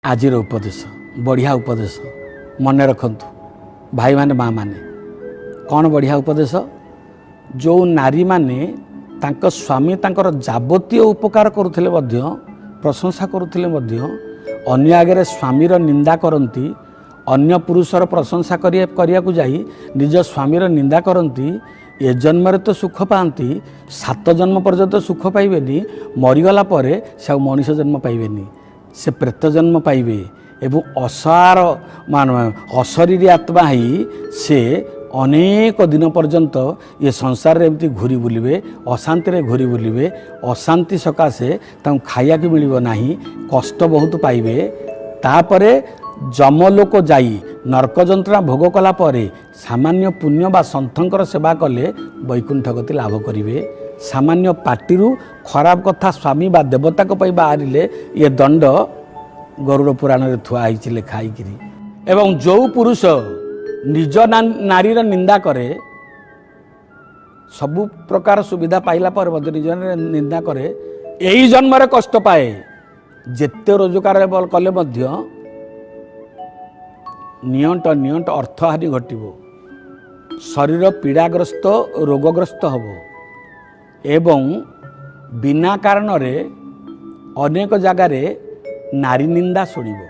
आजिर उपदेश बढ़िया उपदेश मन रखंतु भाई माने माँ माने कौन बढ़िया उपदेश जो नारी माने तांको स्वामी तांकर जाबतीय उपकार करुथिले मध्य प्रशंसा करुथिले मध्य अन्य आगे स्वामीर निंदा करती अन्य पुरुषर प्रशंसा करिया को जाई निज स्वामीर निंदा करती ए जन्म तो सुख पाती 7 जन्म पर्यंत सुख पाइबेनी मरीगला पर से मनीष जन्म पाइबेनी से प्रेत जन्म पाइबे एवं असार मान अशरीरी आत्मा ही से अनेक दिन पर्यंत ये संसार रे एमती घूरी बुलिबे अशांति रे घूरी बुलिबे अशांति सकाशे तां खाया के मिलिबो नाही कष्ट बहुत पाइबे तापरे जमलोक जाई नरक जंत्रणा भोग कला परे सामान्य पुण्य बा संथंकर सेवा कले वैकुंठ गति लाभ करिवे सामान्य पार्टीरू खराब कथा स्वामी बा देवता को पाई बाहरिले ये दंड गरुड़ पुराण रे थुआ हिची लेखाई करी एवं जो पुरुष निज नारीर निंदा करे सबु प्रकार सुविधा पाइला पर मध्य निज निंदा करे यही जन्म रे कष्ट पाए जेते रोजगार कले मध्य नियंट नियंट अर्थहानि घटिबो शरीर पीड़ाग्रस्त रोगग्रस्त हबो एवं बिना कारण रे अनेक जगार नारी निंदा शुणिबो।